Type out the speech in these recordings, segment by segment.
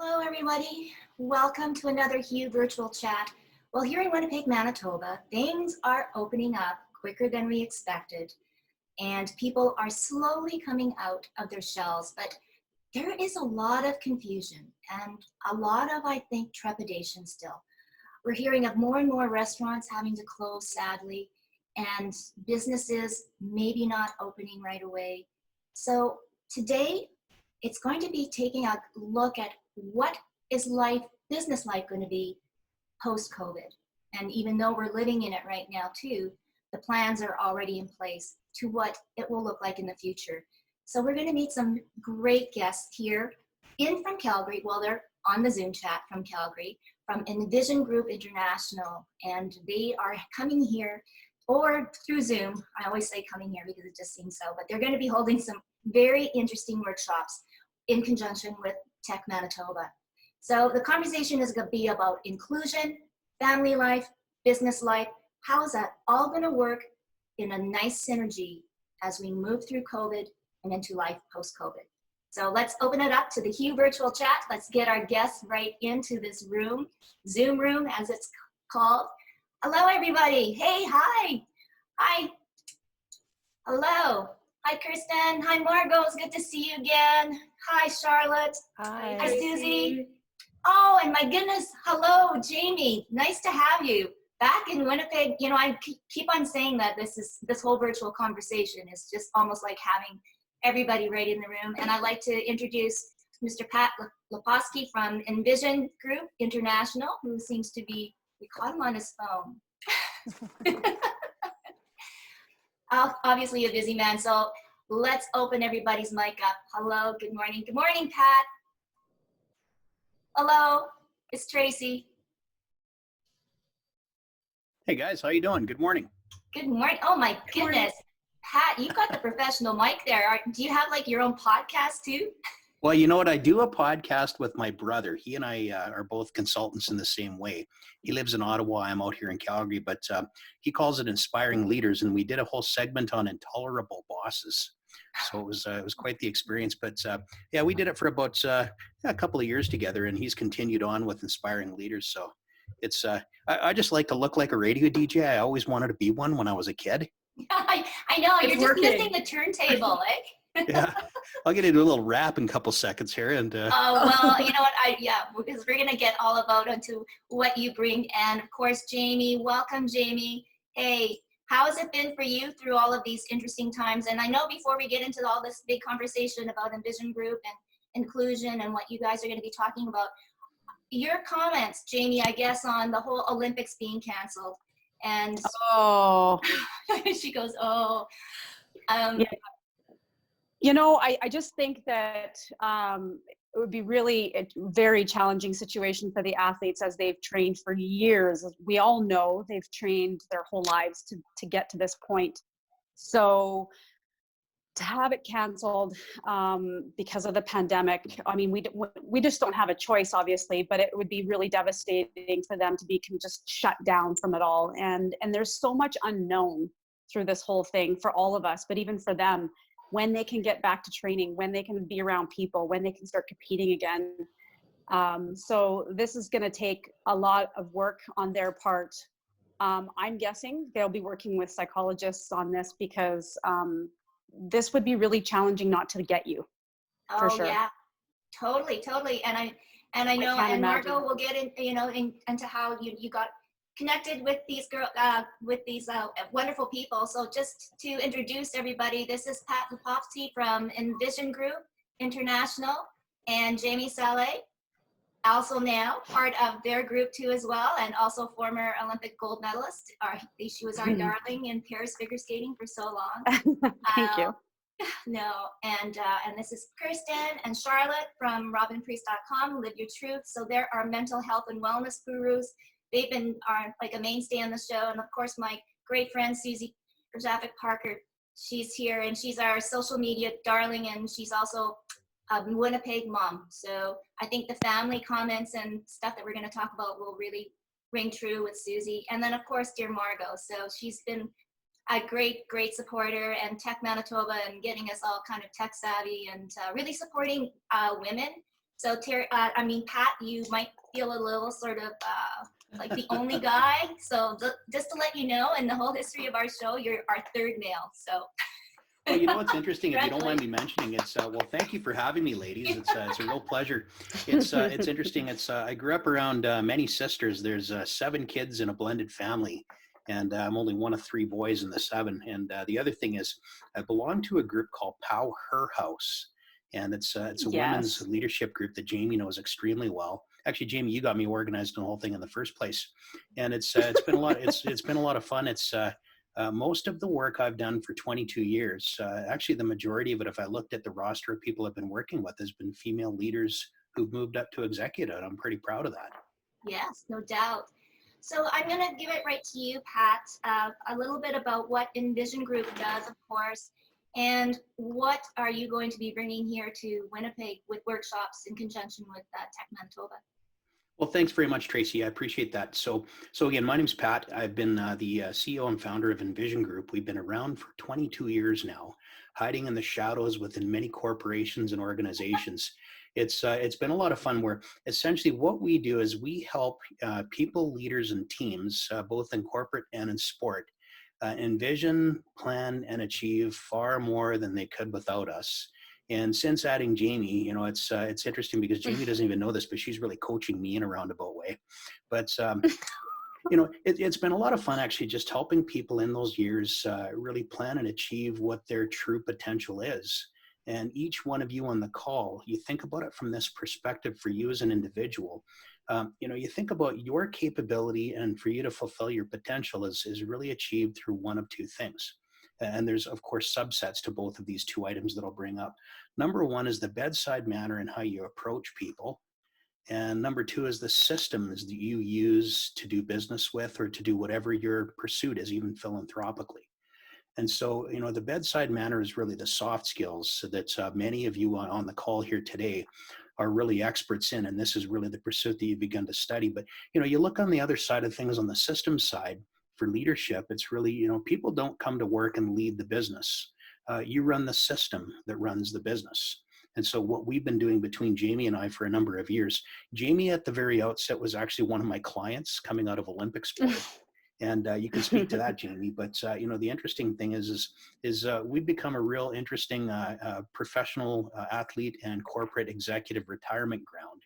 Hello, everybody. Welcome to another Hue virtual chat. Well, here in Winnipeg, Manitoba, things are opening up quicker than we expected, and people are slowly coming out of their shells. But there is a lot of confusion and a lot of, I think, trepidation still. We're hearing of more and more restaurants having to close, sadly, and businesses maybe not opening right away. So today, it's going to be taking a look at what is business life going to be post-COVID. And even though we're living in it right now too, the plans are already in place to what it will look like in the future. So we're going to meet some great guests here in from Calgary. Well, they're on the Zoom chat from Calgary, from Envision Group International, and they are coming here or through Zoom. I always say coming here because it just seems so, but they're going to be holding some very interesting workshops in conjunction with Tech Manitoba. So the conversation is going to be about inclusion, family life, business life. How is that all going to work in a nice synergy as we move through COVID and into life post-COVID? So let's open it up to the Hue virtual chat. Let's get our guests right into this room, Zoom room as it's called. Hello, everybody. Hey, hi. Hi. Hello. Hi, Kirsten. Hi, Margaux. It's good to see you again. Hi, Charlotte. Hi. Hi, Susie. Oh, and my goodness. Hello, Jamie. Nice to have you back in Winnipeg. You know, I keep on saying that this whole virtual conversation is just almost like having everybody right in the room. And I'd like to introduce Mr. Pat Lipovski from Envision Group International, who seems to be, we caught him on his phone. Obviously a busy man, so let's open everybody's mic up. Hello, good morning. Good morning, Pat. Hello, it's Tracy. Hey guys, how you doing? Good morning. Good morning. Oh my goodness. Pat, you got the professional mic there. Do you have like your own podcast too? Well, you know what? I do a podcast with my brother. He and I are both consultants in the same way. He lives in Ottawa. I'm out here in Calgary, but he calls it Inspiring Leaders, and we did a whole segment on intolerable bosses. So it was quite the experience. But yeah, we did it for about a couple of years together, and he's continued on with Inspiring Leaders. So it's I just like to look like a radio DJ. I always wanted to be one when I was a kid. I know, It's you're just working. missing the turntable, eh? Yeah, I'll get into a little rap in a couple seconds here, and Oh, well, you know what, because we're gonna get all about into what you bring. And of course, Jamie, welcome, Jamie. Hey, how has it been for you through all of these interesting times? And I know before we get into all this big conversation about Envision Group and inclusion and what you guys are gonna be talking about, your comments, Jamie, I guess, on the whole Olympics being canceled. And Oh, she goes, oh, yeah. You know, I just think that it would be really a very challenging situation for the athletes as they've trained for years. As we all know, they've trained their whole lives to get to this point. So to have it canceled because of the pandemic, I mean, we just don't have a choice, obviously, but it would be really devastating for them to be just shut down from it all. And there's so much unknown through this whole thing for all of us, but even for them, when they can get back to training, when they can be around people, when they can start competing again. So this is going to take a lot of work on their part. I'm guessing they'll be working with psychologists on this because this would be really challenging not to get you. For sure. Yeah, totally. And I know, and Margaux will get into how you got connected with these wonderful people. So just to introduce everybody, this is Pat Lipovski from Envision Group International, and Jamie Saleh, also now part of their group too as well, and also former Olympic gold medalist. She was our darling in Paris figure skating for so long. Thank you. No, and this is Kirsten and Charlotte from robinpriest.com, Live Your Truth. So they're our mental health and wellness gurus. They've been like a mainstay on the show. And of course, my great friend, Susie Parker, she's here and she's our social media darling, and she's also a Winnipeg mom. So I think the family comments and stuff that we're going to talk about will really ring true with Susie. And then of course, dear Margaux. So she's been a great supporter, and Tech Manitoba, and getting us all kind of tech savvy and really supporting women. So Terry, Pat, you might feel a little sort of like the only guy. So just to let you know, in the whole history of our show, you're our third male. So. Well, you know what's interesting, if you don't mind me mentioning, it's well, thank you for having me, ladies. It's a real pleasure. It's interesting. I grew up around many sisters. There's 7 kids in a blended family, and I'm only one of 3 boys in the 7. And the other thing is, I belong to a group called Pow Her House, and it's a women's Yes. leadership group that Jamie knows extremely well. Actually, Jamie, you got me organized in the whole thing in the first place, and it's been a lot. It's been a lot of fun. Most of the work I've done for 22 years, actually the majority of it, if I looked at the roster of people I've been working with, has been female leaders who've moved up to executive. I'm pretty proud of that. Yes, no doubt. So I'm going to give it right to you, Pat, a little bit about what Envision Group does, of course, and what are you going to be bringing here to Winnipeg with workshops in conjunction with Tech Manitoba? Well, thanks very much, Tracy. I appreciate that. So again, my name's Pat. I've been the CEO and founder of Envision Group. We've been around for 22 years now, hiding in the shadows within many corporations and organizations. It's been a lot of fun where essentially what we do is we help people, leaders, and teams, both in corporate and in sport, envision, plan, and achieve far more than they could without us. And since adding Jamie, you know, it's interesting because Jamie doesn't even know this, but she's really coaching me in a roundabout way. But you know, it's been a lot of fun actually, just helping people in those years really plan and achieve what their true potential is. And each one of you on the call, you think about it from this perspective for you as an individual. You know, you think about your capability, and for you to fulfill your potential is really achieved through one of 2 things. And there's, of course, subsets to both of these 2 items that I'll bring up. Number 1 is the bedside manner and how you approach people. And number 2 is the systems that you use to do business with or to do whatever your pursuit is, even philanthropically. And so, you know, the bedside manner is really the soft skills that many of you on the call here today are really experts in. And this is really the pursuit that you've begun to study. But, you know, you look on the other side of things, on the systems side for leadership, it's really, you know, people don't come to work and lead the business. You run the system that runs the business. And so what we've been doing between Jamie and I for a number of years, Jamie at the very outset was actually one of my clients coming out of Olympic sport. And you can speak to that, Jamie. But you know, the interesting thing is we've become a real interesting professional athlete and corporate executive retirement ground,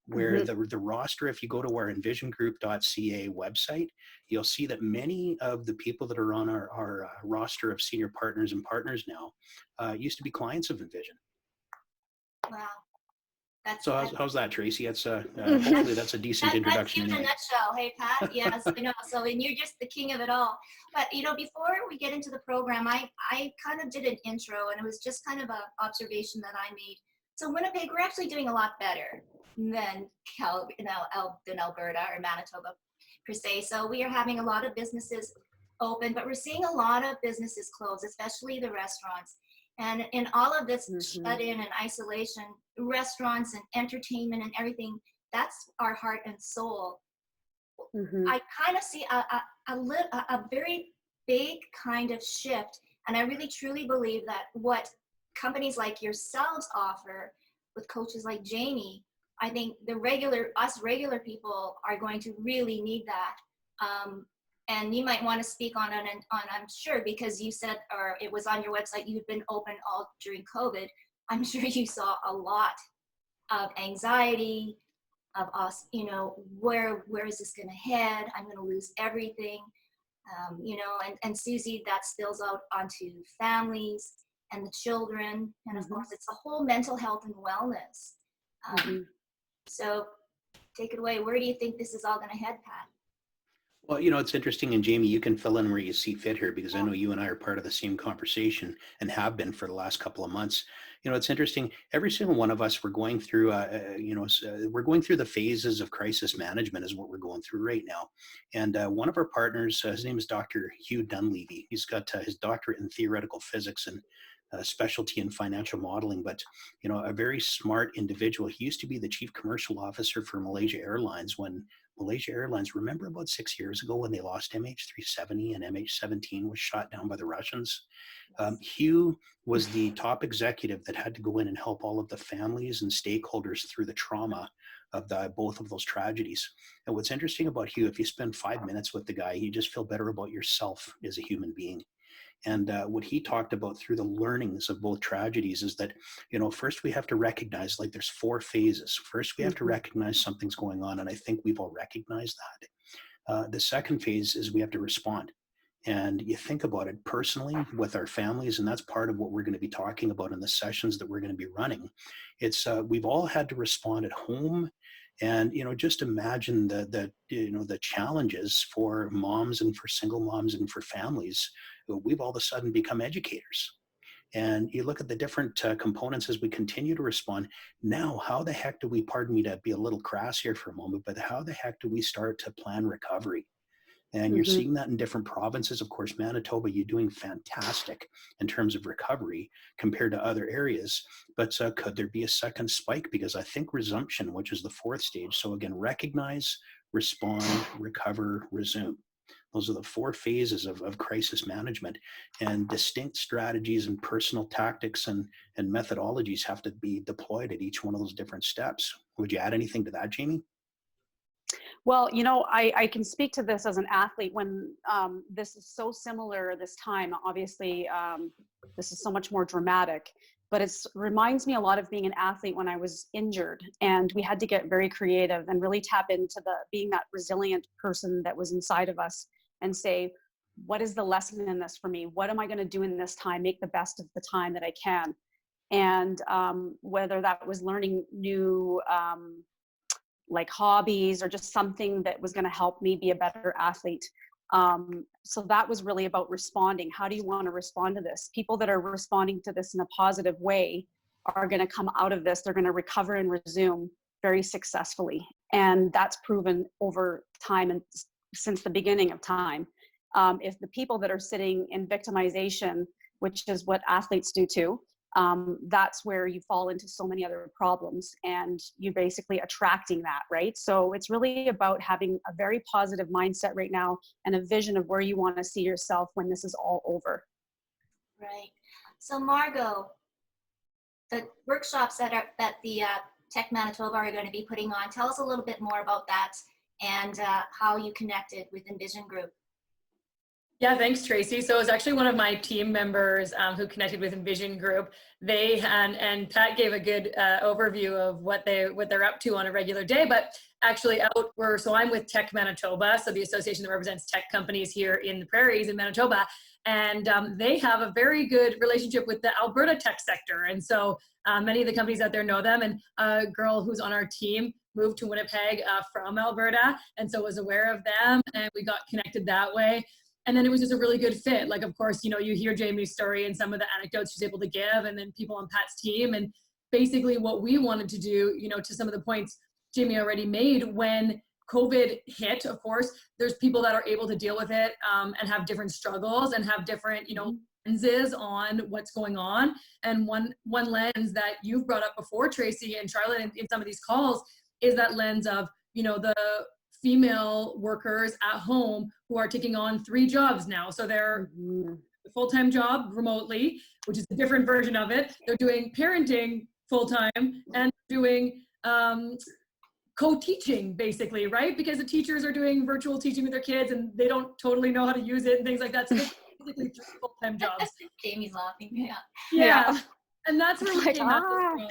where the roster, if you go to our envisiongroup.ca website, you'll see that many of the people that are on our roster of senior partners and partners now used to be clients of Envision. Wow. So how's that, Tracy? That's hopefully that's a decent introduction. That's you in a nutshell. Hey, Pat. Yes, I know. So, and you're just the king of it all. But, you know, before we get into the program, I kind of did an intro, and it was just kind of an observation that I made. So Winnipeg, we're actually doing a lot better than Alberta or Manitoba per se. So we are having a lot of businesses open, but we're seeing a lot of businesses close, especially the restaurants. And in all of this shut in and isolation, restaurants and entertainment and everything, that's our heart and soul. I kind of see a very big kind of shift. And I really truly believe that what companies like yourselves offer with coaches like Jamie, I think us regular people are going to really need that. And you might want to speak on it, I'm sure, because you said, or it was on your website, you've been open all during COVID. I'm sure you saw a lot of anxiety of us, you know, where is this going to head? I'm going to lose everything, you know, and Susie, that spills out onto families and the children. And of course, it's the whole mental health and wellness. So take it away. Where do you think this is all going to head, Pat? Well, you know, it's interesting, and Jamie, you can fill in where you see fit here, because I know you and I are part of the same conversation and have been for the last couple of months. You know, it's interesting. Every single one of us, we're going through, we're going through the phases of crisis management is what we're going through right now. And one of our partners, his name is Dr. Hugh Dunleavy. He's got his doctorate in theoretical physics and specialty in financial modeling, but, you know, a very smart individual. He used to be the chief commercial officer for Malaysia Airlines when Malaysia Airlines, remember about 6 years ago when they lost MH370 and MH17 was shot down by the Russians? Hugh was the top executive that had to go in and help all of the families and stakeholders through the trauma of both of those tragedies. And what's interesting about Hugh, if you spend 5 minutes with the guy, you just feel better about yourself as a human being. And what he talked about through the learnings of both tragedies is that, first we have to recognize, like, there's 4 phases. First, we have to recognize something's going on. And I think we've all recognized that. The second phase is we have to respond. And you think about it personally with our families, and that's part of what we're going to be talking about in the sessions that we're going to be running. It's we've all had to respond at home, and just imagine the challenges for moms and for single moms and for families. We've all of a sudden become educators. And you look at the different components as we continue to respond. Now, how the heck do we, pardon me to be a little crass here for a moment, but how the heck do we start to plan recovery? And you're seeing that in different provinces. Of course, Manitoba, you're doing fantastic in terms of recovery compared to other areas. But could there be a second spike? Because I think resumption, which is the 4th stage. So again, recognize, respond, recover, resume. Those are the 4 phases of crisis management, and distinct strategies and personal tactics and methodologies have to be deployed at each one of those different steps. Would you add anything to that, Jamie? Well, I can speak to this as an athlete when this is so similar this time. Obviously, this is so much more dramatic, but it reminds me a lot of being an athlete when I was injured, and we had to get very creative and really tap into being that resilient person that was inside of us and say, what is the lesson in this for me? What am I going to do in this time? Make the best of the time that I can. And whether that was learning new like hobbies or just something that was going to help me be a better athlete. So that was really about responding. How do you want to respond to this? People that are responding to this in a positive way are going to come out of this. They're going to recover and resume very successfully. And that's proven over time and since the beginning of time. If the people that are sitting in victimization, which is what athletes do too, that's where you fall into so many other problems, and you're basically attracting that, right? So it's really about having a very positive mindset right now and a vision of where you want to see yourself when this is all over. Right. So Margaux, the workshops that the Tech Manitoba are going to be putting on, tell us a little bit more about that and how you connected with Envision Group. Yeah, thanks, Tracy. So it was actually one of my team members who connected with Envision Group. They and Pat gave a good overview of what they're up to on a regular day. But actually, I'm with Tech Manitoba, so the association that represents tech companies here in the prairies in Manitoba, and they have a very good relationship with the Alberta tech sector. And so many of the companies out there know them. And a girl who's on our team moved to Winnipeg from Alberta, and so was aware of them, and we got connected that way. And then it was just a really good fit. Like, of course, you hear Jamie's story and some of the anecdotes she's able to give, and then people on Pat's team. And basically what we wanted to do, to some of the points Jamie already made, when COVID hit, of course, there's people that are able to deal with it and have different struggles and have different, lenses on what's going on. And one lens that you've brought up before, Tracy and Charlotte, in some of these calls, is that lens of, the female workers at home who are taking on 3 jobs now. So they're a full-time job remotely, which is a different version of it. They're doing parenting full-time and doing co-teaching, basically, right? Because the teachers are doing virtual teaching with their kids and they don't totally know how to use it and things like that. So they're basically 3 full-time jobs. Jamie's laughing. Yeah. And that's where we Like, came up from.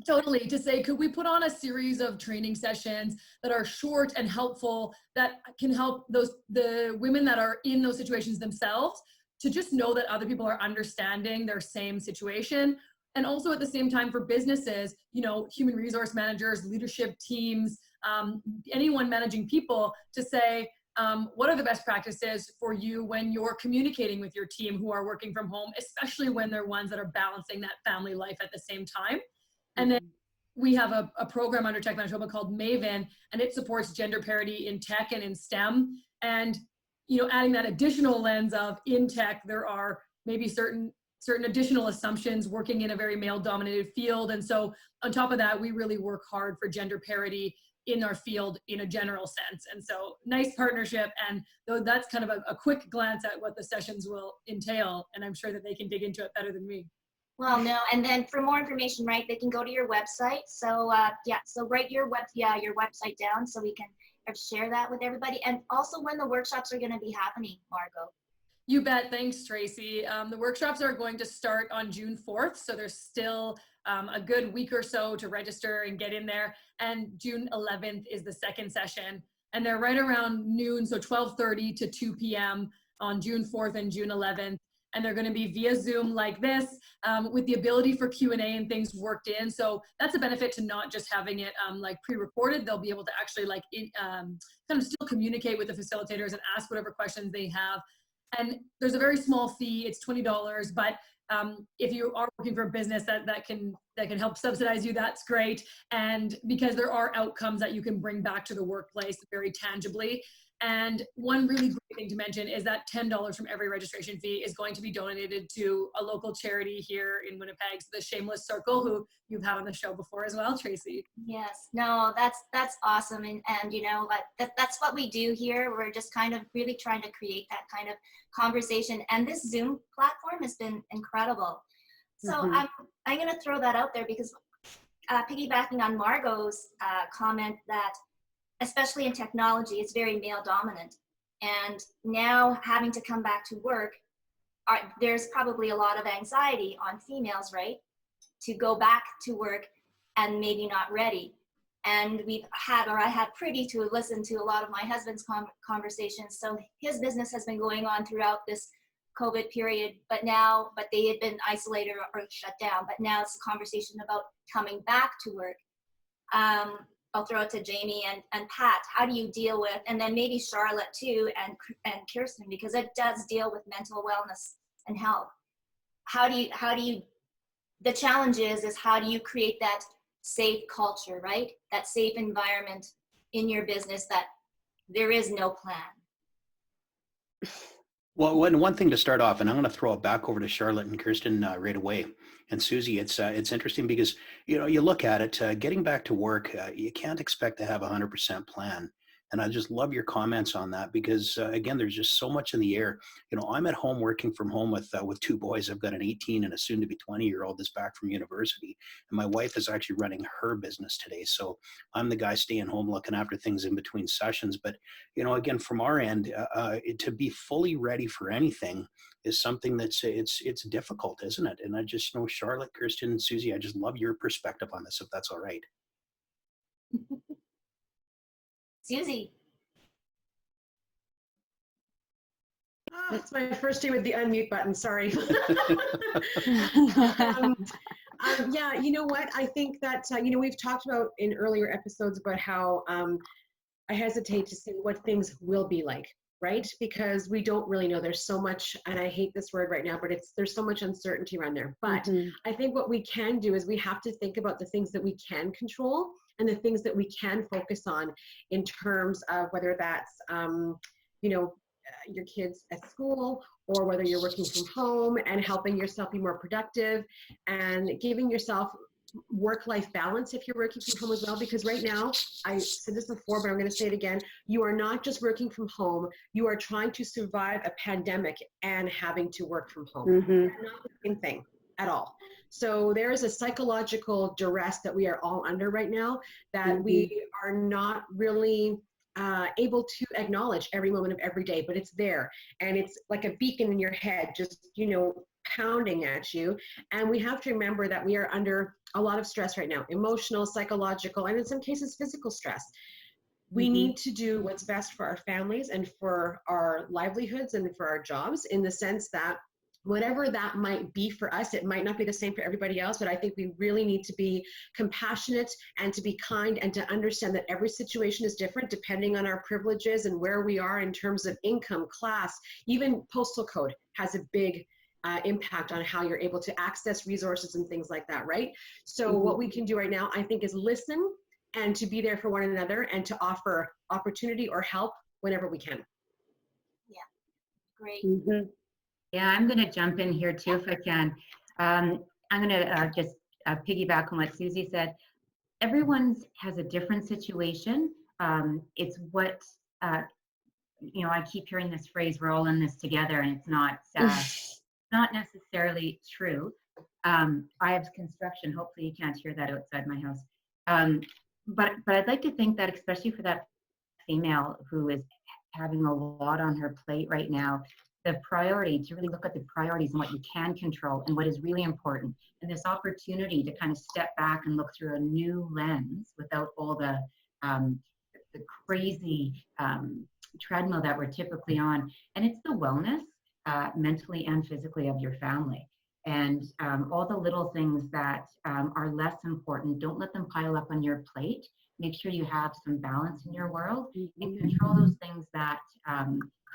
Totally, to say, could we put on a series of training sessions that are short and helpful, that can help the women that are in those situations themselves to just know that other people are understanding their same situation. And also at the same time for businesses, human resource managers, leadership teams, anyone managing people, to say, what are the best practices for you when you're communicating with your team who are working from home, especially when they're ones that are balancing that family life at the same time. And then we have a program under Tech Manitoba called Maven, and it supports gender parity in tech and in STEM. And, adding that additional lens of in tech, there are maybe certain additional assumptions working in a very male-dominated field. And so on top of that, we really work hard for gender parity in our field in a general sense. And so nice partnership. And though that's kind of a quick glance at what the sessions will entail, and I'm sure that they can dig into it better than me. Well, no, and then for more information, right, they can go to your website. So yeah, so write your website down so we can share that with everybody. And also when the workshops are going to be happening, Margaux. You bet. Thanks, Tracy. The workshops are going to start on June 4th. So there's still a good week or so to register and get in there. And June 11th is the second session. And they're right around noon, so 12:30 to 2 p.m. on June 4th and June 11th. And they're going to be via Zoom like this, with the ability for Q&A and things worked in. So that's a benefit to not just having it like pre-recorded. They'll be able to actually like kind of still communicate with the facilitators and ask whatever questions they have. And there's a very small fee, it's $20, but if you are working for a business that can help subsidize you, that's great. And because there are outcomes that you can bring back to the workplace very tangibly. And one really great thing to mention is that $10 from every registration fee is going to be donated to a local charity here in Winnipeg, the Shameless Circle, who you've had on the show before as well, Tracy. Yes, no, that's awesome. And you know, that's what we do here. We're just kind of really trying to create that kind of conversation. And this Zoom platform has been incredible. So I'm going to throw that out there because piggybacking on Margaux's comment that especially in technology, it's very male dominant. And now having to come back to work, there's probably a lot of anxiety on females, right? To go back to work and maybe not ready. And I had privy to listen to a lot of my husband's conversations. So his business has been going on throughout this COVID period, but they had been isolated or shut down. But now it's a conversation about coming back to work. I'll throw it to Jamie and Pat. How do you deal with, and then maybe Charlotte too, and Kirsten, because it does deal with mental wellness and health. How do you, the challenge is how do you create that safe culture, right? That safe environment in your business that there is no plan. Well, one thing to start off, and I'm going to throw it back over to Charlotte and Kirsten right away, and Susie. It's interesting because you look at it, getting back to work, you can't expect to have a 100% plan. And I just love your comments on that because again, there's just so much in the air. I'm at home working from home with two boys. I've got an 18 and a soon-to-be 20-year-old that's back from university, and my wife is actually running her business today. So I'm the guy staying home looking after things in between sessions. But again, from our end, to be fully ready for anything is something that's it's difficult, isn't it? And I just Charlotte, Kirsten, and Susie, I just love your perspective on this, if that's all right. Susie. It's my first day with the unmute button, sorry. Yeah, you know what? I think that, we've talked about in earlier episodes about how I hesitate to say what things will be like, right? Because we don't really know. There's so much, and I hate this word right now, but there's so much uncertainty around there. But I think what we can do is we have to think about the things that we can control and the things that we can focus on in terms of whether that's, your kids at school, or whether you're working from home and helping yourself be more productive and giving yourself work-life balance if you're working from home as well. Because right now, I said this before, but I'm going to say it again, you are not just working from home, you are trying to survive a pandemic and having to work from home. Not the same thing at all. So there is a psychological duress that we are all under right now that we are not really able to acknowledge every moment of every day, but it's there. And it's like a beacon in your head, just, pounding at you. And we have to remember that we are under a lot of stress right now, emotional, psychological, and in some cases, physical stress. We need to do what's best for our families and for our livelihoods and for our jobs, in the sense that whatever that might be for us, it might not be the same for everybody else, but I think we really need to be compassionate and to be kind and to understand that every situation is different depending on our privileges and where we are in terms of income, class, even postal code has a big impact on how you're able to access resources and things like that, right? So what we can do right now, I think, is listen and to be there for one another and to offer opportunity or help whenever we can. Yeah, great. Yeah, I'm going to jump in here too if I can. I'm going to just piggyback on what Susie said. everyone's has a different situation. It's what, I keep hearing this phrase, we're all in this together, and it's not necessarily true. I have construction. Hopefully you can't hear that outside my house. But I'd like to think that, especially for that female who is having a lot on her plate right now, the priority to really look at the priorities and what you can control and what is really important, and this opportunity to kind of step back and look through a new lens without all the crazy treadmill that we're typically on. And it's the wellness, mentally and physically, of your family. And all the little things that are less important, don't let them pile up on your plate. Make sure you have some balance in your world and control those things that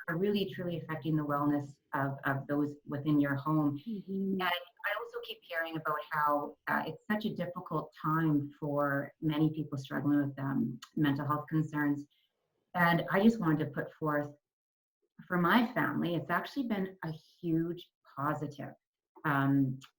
are really truly affecting the wellness of those within your home. And I also keep hearing about how it's such a difficult time for many people struggling with mental health concerns. And I just wanted to put forth, for my family, it's actually been a huge positive.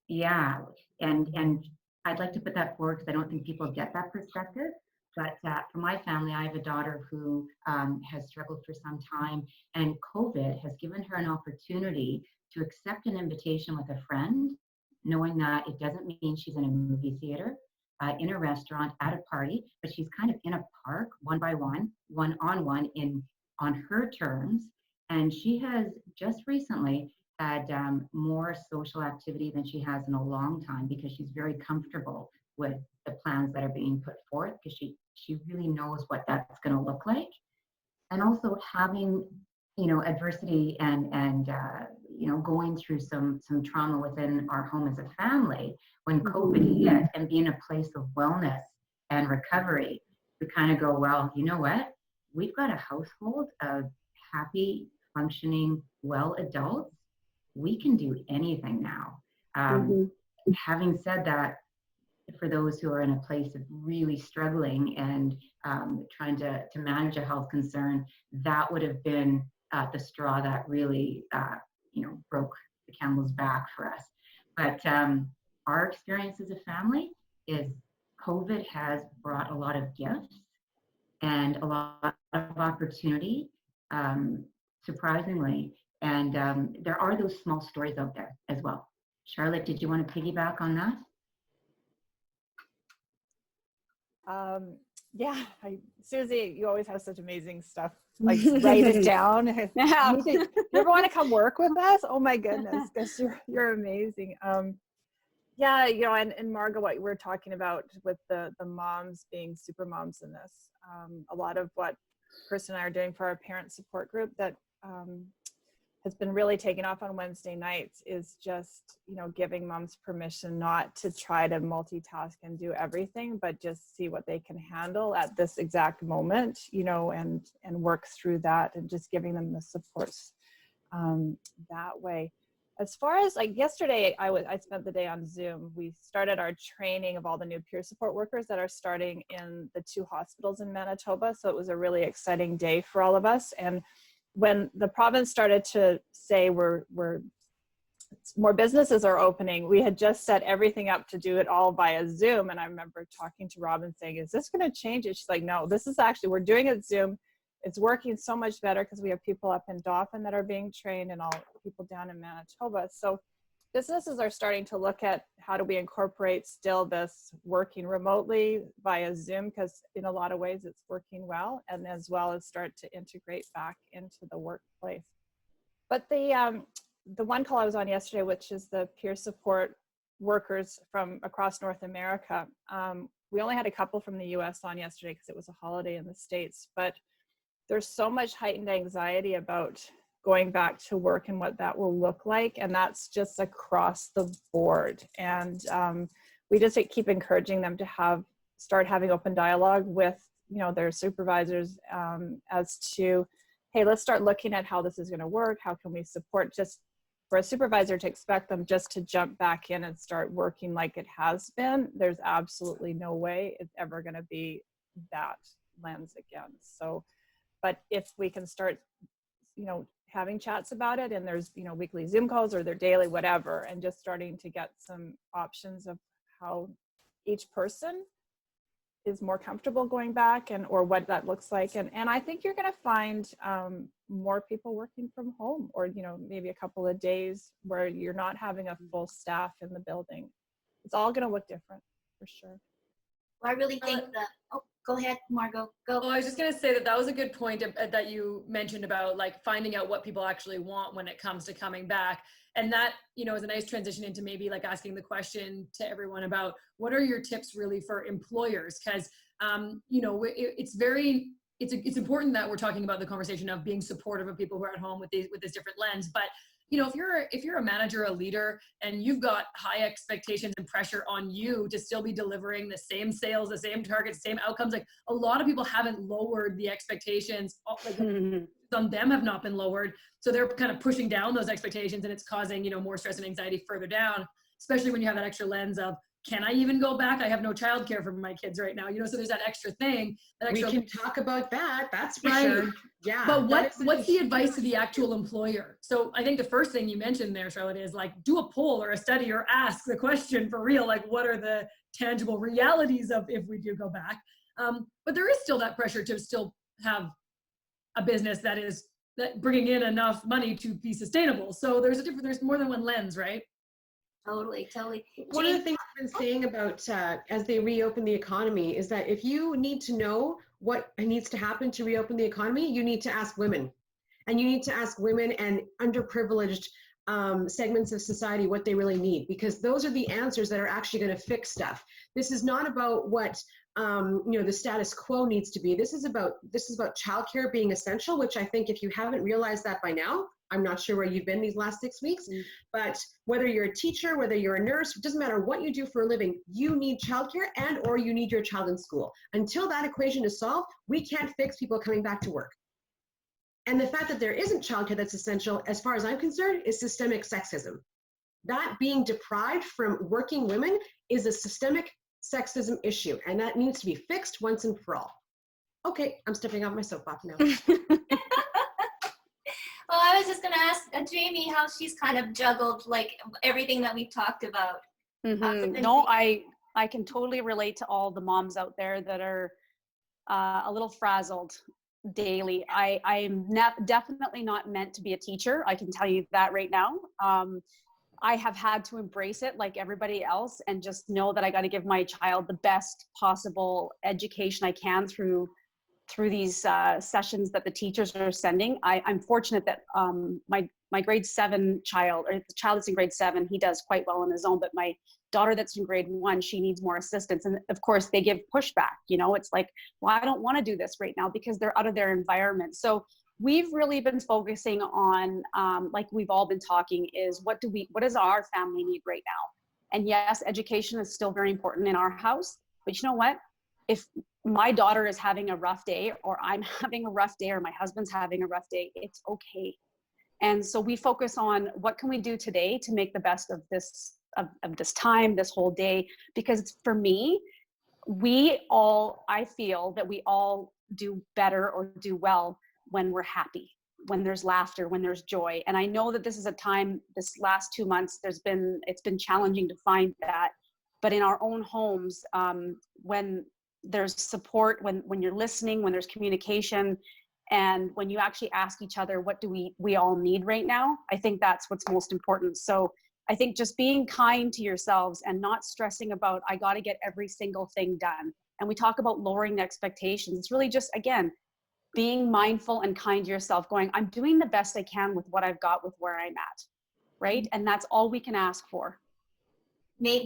Yeah, and I'd like to put that forward because I don't think people get that perspective. But for my family, I have a daughter who has struggled for some time, and COVID has given her an opportunity to accept an invitation with a friend, knowing that it doesn't mean she's in a movie theater, in a restaurant, at a party, but she's kind of in a park, one by one, one-on-one, on her terms. And she has just recently had more social activity than she has in a long time, because she's very comfortable with the plans that are being put forth, because she really knows what that's going to look like. And also having, adversity and going through some trauma within our home as a family when COVID hit, and being a place of wellness and recovery, we kind of go, well, you know what? We've got a household of happy, functioning, well adults. We can do anything now. Having said that, for those who are in a place of really struggling and trying to manage a health concern, that would have been the straw that really, broke the camel's back for us. But our experience as a family is COVID has brought a lot of gifts and a lot of opportunity, surprisingly. And there are those small stories out there as well. Charlotte, did you want to piggyback on that? Yeah, Susie, you always have such amazing stuff. Like, write it down. Yeah. You ever want to come work with us? Oh my goodness, because you're amazing. Yeah, and Margaux, what we're talking about with the moms being super moms in this, a lot of what Chris and I are doing for our parent support group that has been really taking off on Wednesday nights is just, giving moms permission not to try to multitask and do everything, but just see what they can handle at this exact moment, and work through that, and just giving them the supports that way. As far as like yesterday, I spent the day on Zoom. We started our training of all the new peer support workers that are starting in the 2 hospitals in Manitoba. So it was a really exciting day for all of us. And when the province started to say we're more businesses are opening, we had just set everything up to do it all via Zoom. And I remember talking to Robin saying, is this going to change it? She's like, no, this is actually, we're doing it Zoom. It's working so much better because we have people up in Dauphin that are being trained and all people down in Manitoba. So businesses are starting to look at how do we incorporate still this working remotely via Zoom, because in a lot of ways it's working well, and as well as start to integrate back into the workplace. But the one call I was on yesterday, which is the peer support workers from across North America, we only had a couple from the US on yesterday because it was a holiday in the States, but there's so much heightened anxiety about going back to work and what that will look like. And that's just across the board. And we just keep encouraging them to start having open dialogue with, their supervisors as to, hey, let's start looking at how this is going to work. How can we support? Just for a supervisor to expect them just to jump back in and start working like it has been, there's absolutely no way it's ever going to be that lens again. So, but if we can start, having chats about it, and there's, weekly Zoom calls or their daily, whatever, and just starting to get some options of how each person is more comfortable going back, and or what that looks like. And I think you're going to find more people working from home, or, you know, maybe a couple of days where you're not having a full staff in the building. It's all going to look different for sure. Well, I really think go ahead, Margaux, go. Well, I was just going to say that was a good point that you mentioned about like finding out what people actually want when it comes to coming back. And that, you know, is a nice transition into maybe like asking the question to everyone about what are your tips really for employers? Because, you know, it's important that we're talking about the conversation of being supportive of people who are at home with this different lens. But, you know, if you're a manager, a leader, and you've got high expectations and pressure on you to still be delivering the same sales, the same targets, same outcomes, like a lot of people haven't lowered the expectations, like on them have not been lowered. So they're kind of pushing down those expectations, and it's causing, you know, more stress and anxiety further down, especially when you have that extra lens of, can I even go back? I have no childcare for my kids right now, you know, so there's that extra thing. We can talk about that. That's for right. sure. Yeah. But what's the advice to the actual employer? So I think the first thing you mentioned there, Charlotte, is like do a poll or a study or ask the question for real, like what are the tangible realities of if we do go back? But there is still that pressure to still have a business that bringing in enough money to be sustainable. So there's more than one lens, right? Totally. One of the things I've been saying about as they reopen the economy is that if you need to know what needs to happen to reopen the economy, you need to ask women. And you need to ask women and underprivileged segments of society what they really need, because those are the answers that are actually going to fix stuff. This is not about what you know, the status quo needs to be. This is about childcare being essential, which I think if you haven't realized that by now, I'm not sure where you've been these last 6 weeks, but whether you're a teacher, whether you're a nurse, it doesn't matter what you do for a living, you need childcare or you need your child in school. Until that equation is solved, we can't fix people coming back to work. And the fact that there isn't childcare that's essential, as far as I'm concerned, is systemic sexism. That being deprived from working women is a systemic sexism issue, and that needs to be fixed once and for all. Okay, I'm stepping off my soapbox now. Well, I was just going to ask Jamie how she's kind of juggled like everything that we've talked about. No, I can totally relate to all the moms out there that are a little frazzled daily. I'm definitely not meant to be a teacher. I can tell you that right now. I have had to embrace it like everybody else and just know that I got to give my child the best possible education I can through these sessions that the teachers are sending. I'm fortunate that my grade 7 child, or the child that's in grade 7, he does quite well on his own, but my daughter that's in grade 1, she needs more assistance. And of course they give pushback, you know, it's like, well, I don't want to do this right now because they're out of their environment. So we've really been focusing on, like we've all been talking, is what does our family need right now? And yes, education is still very important in our house, but you know what? If my daughter is having a rough day, or I'm having a rough day, or my husband's having a rough day, it's okay. And so we focus on what can we do today to make the best of this time, this whole day, because for me, I feel that we all do better or do well when we're happy, when there's laughter, when there's joy. And I know that this is a time, this last 2 months, it's been challenging to find that, but in our own homes, when there's support, when you're listening, when there's communication, and when you actually ask each other, what do we all need right now? I think that's what's most important. So I think just being kind to yourselves and not stressing about, I got to get every single thing done. And we talk about lowering expectations. It's really just, again, being mindful and kind to yourself, going, I'm doing the best I can with what I've got, with where I'm at, right? And that's all we can ask for. We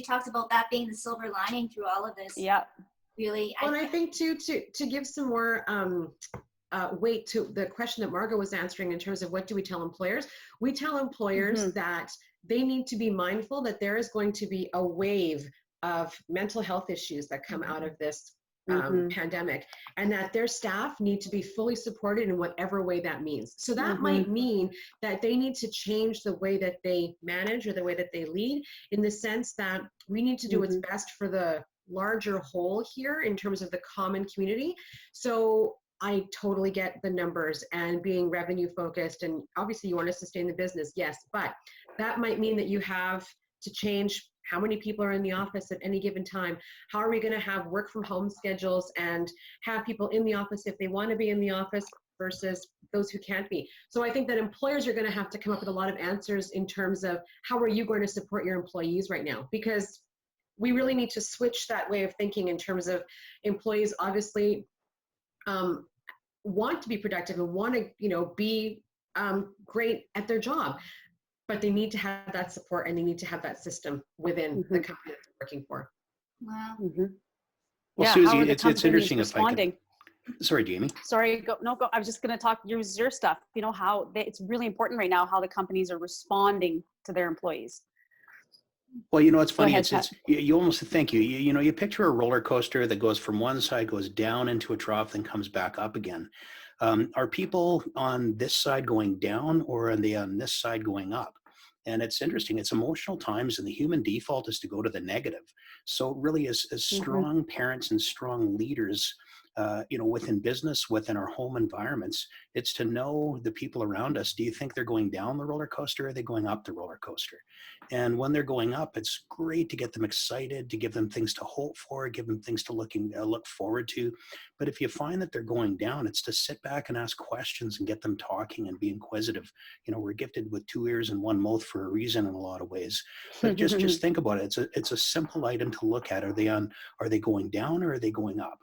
talked about that being the silver lining through all of this. Yeah. Really. Well, and I think too, to give some more weight to the question that Margaux was answering in terms of what do we tell employers? We tell employers that they need to be mindful that there is going to be a wave of mental health issues that come out of this pandemic, and that their staff need to be fully supported in whatever way that means. So that might mean that they need to change the way that they manage or the way that they lead, in the sense that we need to do what's best for the larger whole here in terms of the common community. So I totally get the numbers and being revenue focused, and obviously you want to sustain the business, yes, but that might mean that you have to change How many people are in the office at any given time? How are we going to have work from home schedules and have people in the office if they want to be in the office versus those who can't be? So I think that employers are going to have to come up with a lot of answers in terms of how are you going to support your employees right now? Because we really need to switch that way of thinking in terms of employees obviously want to be productive and want to, be great at their job, but they need to have that support and they need to have that system within the company that they're working for. Wow. Well, Yeah, Susie, how are the it's companies interesting responding? if I can. Sorry, Jamie. Sorry, go. I was just going to talk, use your stuff. It's really important right now how the companies are responding to their employees. Well, it's funny. Ahead, It's you almost think you picture a roller coaster that goes from one side, goes down into a trough, then comes back up again. Are people on this side going down, or are they on this side going up? And it's interesting. It's emotional times, and the human default is to go to the negative. So really, as strong parents and strong leaders, within business, within our home environments, it's to know the people around us. Do you think they're going down the roller coaster, or are they going up the roller coaster? And when they're going up, it's great to get them excited, to give them things to hope for, give them things to look forward to. But if you find that they're going down, it's to sit back and ask questions and get them talking and be inquisitive. We're gifted with 2 ears and 1 mouth for a reason in a lot of ways. But just think about it. It's a simple item to look at. Are they going down, or are they going up?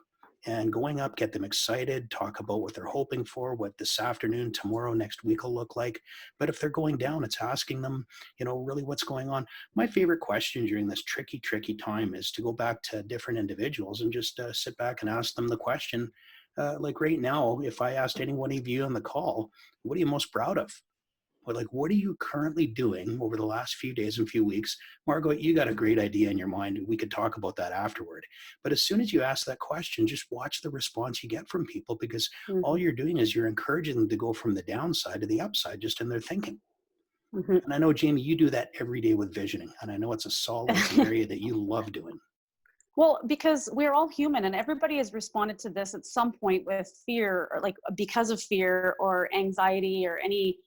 And going up, get them excited, talk about what they're hoping for, what this afternoon, tomorrow, next week will look like. But if they're going down, it's asking them, really what's going on. My favorite question during this tricky time is to go back to different individuals and just sit back and ask them the question. Like right now, if I asked any one of you on the call, what are you most proud of? Or like, what are you currently doing over the last few days and few weeks? Margaux, you got a great idea in your mind. We could talk about that afterward. But as soon as you ask that question, just watch the response you get from people, because all you're doing is you're encouraging them to go from the downside to the upside just in their thinking. And I know, Jamie, you do that every day with visioning. And I know it's an area that you love doing. Well, because we're all human, and everybody has responded to this at some point with fear, or like because of fear or anxiety or any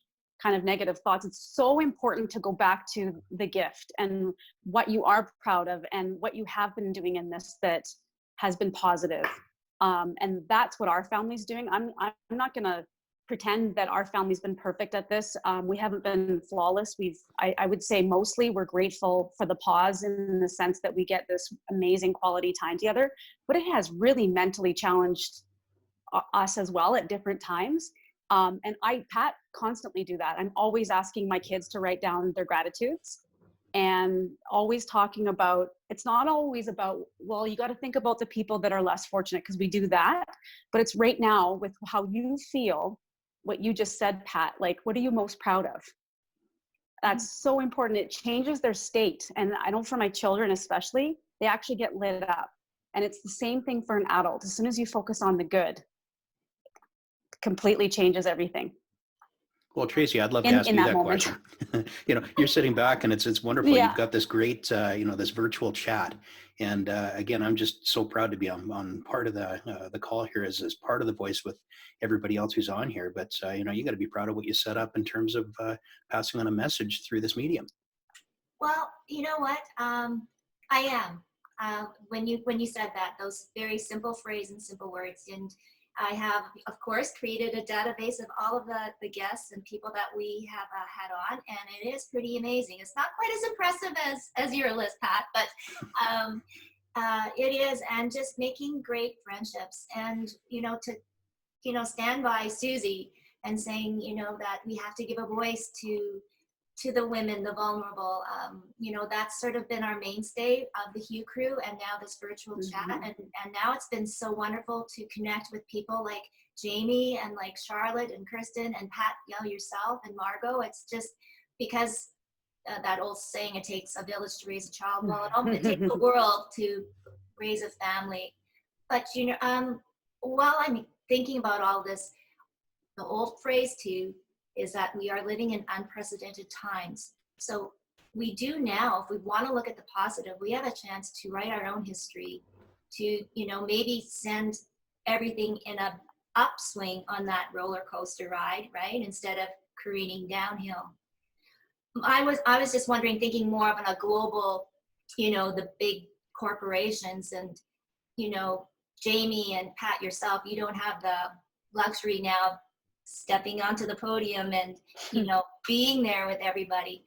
kind of negative thoughts. It's so important to go back to the gift and what you are proud of and what you have been doing in this that has been positive. And that's what our family's doing. I'm not going to pretend that our family's been perfect at this. We haven't been flawless. I would say mostly we're grateful for the pause, in the sense that we get this amazing quality time together, but it has really mentally challenged us as well at different times. And Pat, constantly do that. I'm always asking my kids to write down their gratitudes, and always talking about, it's not always about, well, you got to think about the people that are less fortunate, because we do that, but it's right now with how you feel, what you just said, Pat, like, what are you most proud of? That's so important. It changes their state. And I know for my children, especially, they actually get lit up. And it's the same thing for an adult. As soon as you focus on the good, completely changes everything. Well, Tracy, I'd love to ask you that question. You're sitting back, and it's wonderful. Yeah. You've got this great, this virtual chat. And again, I'm just so proud to be on part of the call here as part of the voice with everybody else who's on here. But, you got to be proud of what you set up in terms of passing on a message through this medium. Well, you know what? I am. When you said that, those very simple phrases and simple words, and I have, of course, created a database of all of the guests and people that we have had on, and it is pretty amazing. It's not quite as impressive as your list, Pat, but it is, and just making great friendships, and to stand by Susie and saying that we have to give a voice to the women, the vulnerable. That's sort of been our mainstay of the Hue crew, and now this virtual chat. And now it's been so wonderful to connect with people like Jamie and like Charlotte and Kristen and Pat, yourself and Margaux. It's just because that old saying, it takes a village to raise a child. Well, it takes the world to raise a family. But, while I'm thinking about all this, the old phrase too is that we are living in unprecedented times. So we do now, if we want to look at the positive, we have a chance to write our own history, to, maybe send everything in a upswing on that roller coaster ride, right? Instead of careening downhill. I was just wondering, thinking more of on a global the big corporations, and, Jamie and Pat, yourself, you don't have the luxury now stepping onto the podium and, being there with everybody.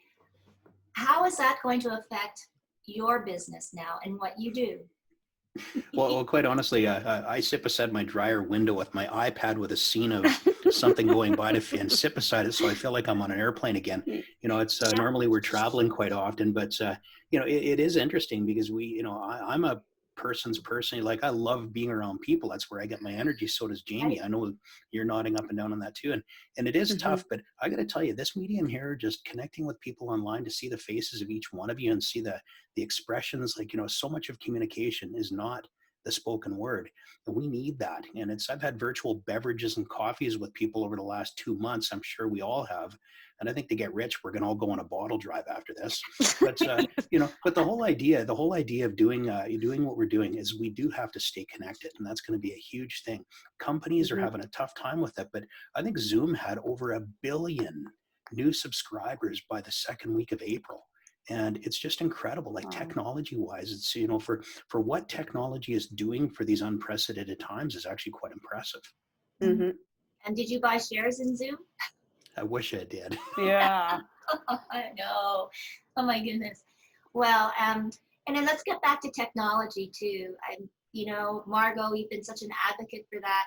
How is that going to affect your business now and what you do? Well, quite honestly, I sit beside my dryer window with my iPad with a scene of something going by and sit beside it, so I feel like I'm on an airplane again. It's normally we're traveling quite often, but it is interesting because I'm a personally, like, I love being around people. That's where I get my energy. So does Jamie. I know you're nodding up and down on that too, and it is tough. But I got to tell you, this medium here, just connecting with people online to see the faces of each one of you and see the expressions, like, so much of communication is not the spoken word, and we need that. And I've had virtual beverages and coffees with people over the last 2 months. I'm sure we all have. And I think to get rich, we're going to all go on a bottle drive after this. But but the whole idea of doing what we're doing is we do have to stay connected, and that's going to be a huge thing. Companies are having a tough time with it, but I think Zoom had over 1 billion new subscribers by the second week of April. And it's just incredible, like, technology wise, it's, for what technology is doing for these unprecedented times is actually quite impressive. Mm-hmm. And did you buy shares in Zoom? I wish I did. Yeah. I know. Oh my goodness. Well, and then let's get back to technology too. Margaux, you've been such an advocate for that.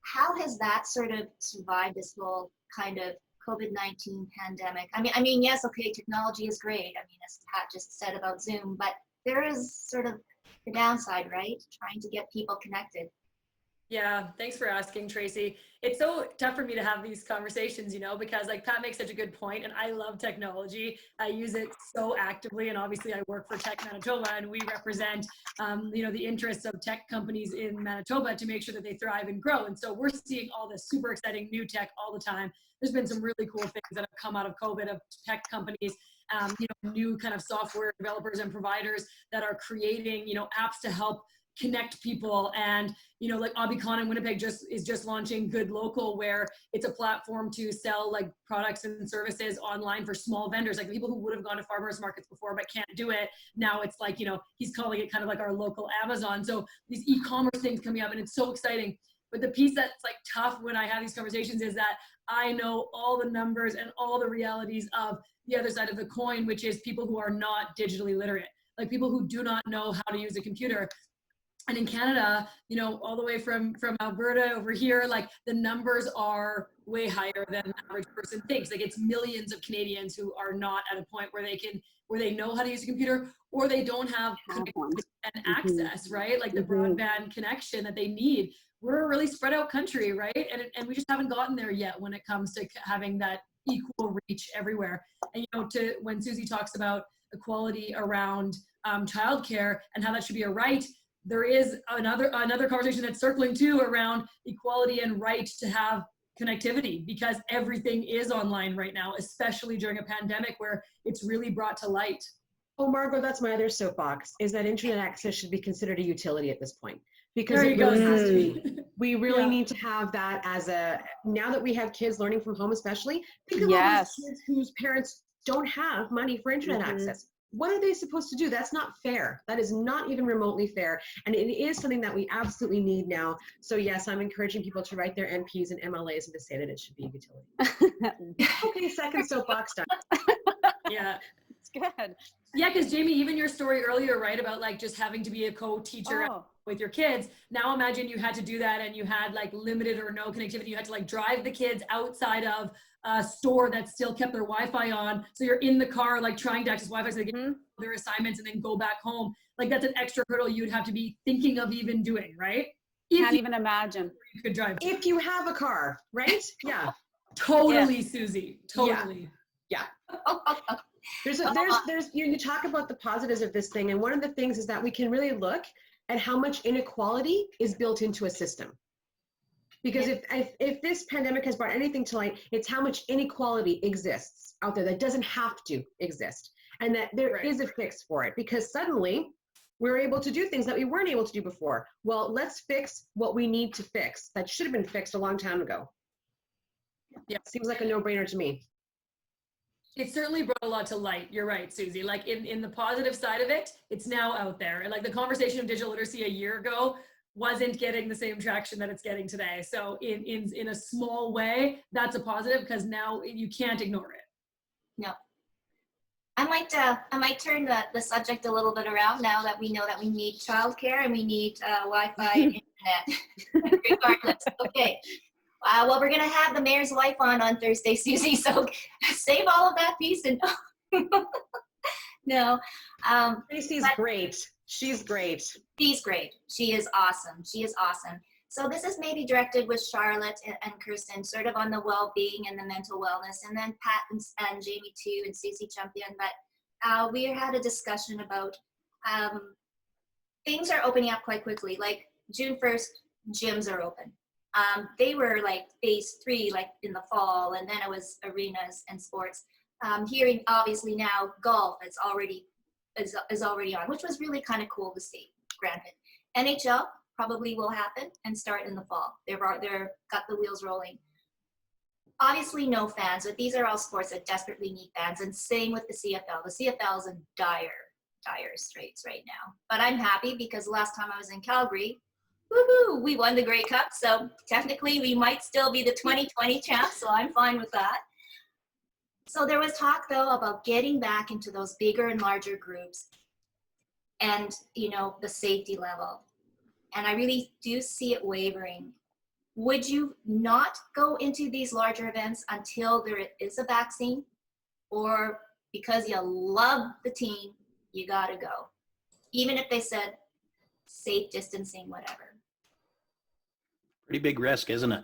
How has that sort of survived this whole kind of COVID-19 pandemic? I mean, yes, okay, technology is great. As Pat just said about Zoom, but there is sort of the downside, right? Trying to get people connected. Yeah, thanks for asking, Tracy. It's so tough for me to have these conversations, because, like, Pat makes such a good point, and I love technology. I use it so actively, and obviously I work for Tech Manitoba, and we represent, the interests of tech companies in Manitoba to make sure that they thrive and grow. And so we're seeing all this super exciting new tech all the time. There's been some really cool things that have come out of COVID of tech companies, new kind of software developers and providers that are creating, apps to help connect people. And like Abicon in Winnipeg is just launching Good Local, where it's a platform to sell like products and services online for small vendors, like people who would have gone to farmers markets before but can't do it. Now it's like, he's calling it kind of like our local Amazon. So these e-commerce things coming up, and it's so exciting. But the piece that's like tough when I have these conversations is that I know all the numbers and all the realities of the other side of the coin, which is people who are not digitally literate, like people who do not know how to use a computer. And in Canada, all the way from Alberta over here, like the numbers are way higher than the average person thinks. Like it's millions of Canadians who are not at a point where they know how to use a computer, or they don't have and access, right? Like the broadband connection that they need. We're a really spread out country, right? And we just haven't gotten there yet when it comes to having that equal reach everywhere. And when Susie talks about equality around childcare and how that should be a right, there is another conversation that's circling too around equality and right to have connectivity, because everything is online right now, especially during a pandemic where it's really brought to light. Oh, Margaux, that's my other soapbox, is that internet access should be considered a utility at this point. Because there it really go. has to be. We really need to have that now that we have kids learning from home especially, think of all those kids whose parents don't have money for internet access. What are they supposed to do? That's not fair. That is not even remotely fair. And it is something that we absolutely need now. So yes, I'm encouraging people to write their NPs and MLAs and to say that it should be a utility. Okay, second soapbox done. Yeah. It's good. Yeah, because Jamie, even your story earlier, right, about like just having to be a co-teacher with your kids. Now imagine you had to do that and you had like limited or no connectivity. You had to like drive the kids outside of a store that still kept their Wi-Fi on. So you're in the car like trying to access Wi-Fi so they get their assignments and then go back home. Like that's an extra hurdle you'd have to be thinking of even doing, right? Can't even imagine. You could drive. If you have a car, right? Yeah. Totally, Susie. Totally. Yeah. There's you talk about the positives of this thing, and one of the things is that we can really look at how much inequality is built into a system. Because if this pandemic has brought anything to light, it's how much inequality exists out there that doesn't have to exist, and that there is a fix for it, because suddenly we're able to do things that we weren't able to do before. Well, let's fix what we need to fix that should have been fixed a long time ago. Yeah, seems like a no-brainer to me. It certainly brought a lot to light. You're right, Susie. Like in the positive side of it, it's now out there. And like the conversation of digital literacy a year ago wasn't getting the same traction that it's getting today. So in a small way, that's a positive because now you can't ignore it. No. I might turn the subject a little bit around now that we know that we need childcare and we need Wi-Fi and internet regardless. Okay. Well, we're gonna have the mayor's wife on Thursday, Susie. So save all of that piece and no. Tracy's great. She's great. She's great. She is awesome. She is awesome. So this is maybe directed with Charlotte and Kirsten, sort of on the well-being and the mental wellness, and then Pat and Jamie too, and Susie jumped in. But we had a discussion about things are opening up quite quickly. Like June 1st, gyms are open. They were like phase 3, like in the fall, and then it was arenas and sports. Here, obviously now, golf is already on, which was really kind of cool to see. Granted, NHL probably will happen and start in the fall. They're got the wheels rolling. Obviously, no fans, but these are all sports that desperately need fans. And same with the CFL. The CFL is in dire straits right now. But I'm happy because last time I was in Calgary, woohoo, we won the Grey Cup. So technically, we might still be the 2020 champs. So I'm fine with that. So there was talk though about getting back into those bigger and larger groups, and the safety level. And I really do see it wavering. Would you not go into these larger events until there is a vaccine, or because you love the team, you gotta go, even if they said safe distancing, whatever? Pretty big risk, isn't it?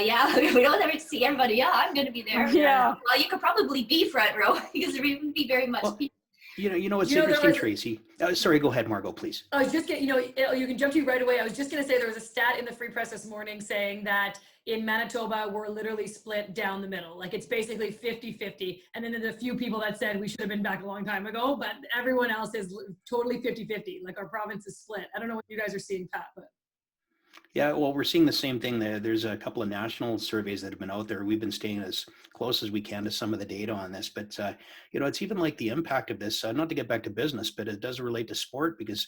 Yeah, we don't ever see everybody. Yeah, I'm going to be there. Yeah. Well, you could probably be front row because there wouldn't be very much. Well, what's interesting, Tracy. Sorry, go ahead, Margaux, please. I was just getting, you can jump to you right away. I was just going to say there was a stat in the Free Press this morning saying that in Manitoba, we're literally split down the middle. Like it's basically 50-50. And then there's a few people that said we should have been back a long time ago, but everyone else is totally 50-50. Like our province is split. I don't know what you guys are seeing, Pat, but. Yeah, well, we're seeing the same thing. There's a couple of national surveys that have been out there. We've been staying as close as we can to some of the data on this, but it's even like the impact of this, not to get back to business, but it does relate to sport, because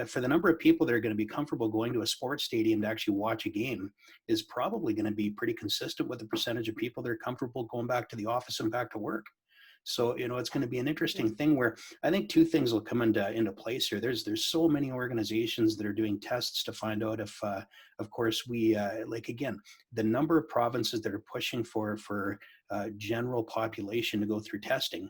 for the number of people that are going to be comfortable going to a sports stadium to actually watch a game is probably going to be pretty consistent with the percentage of people that are comfortable going back to the office and back to work. So, it's going to be an interesting thing where I think two things will come into place here. There's so many organizations that are doing tests to find out if, of course, we, again, the number of provinces that are pushing for general population to go through testing.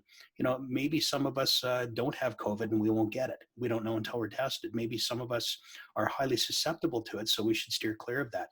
Maybe some of us don't have COVID and we won't get it. We don't know until we're tested. Maybe some of us are highly susceptible to it, so we should steer clear of that.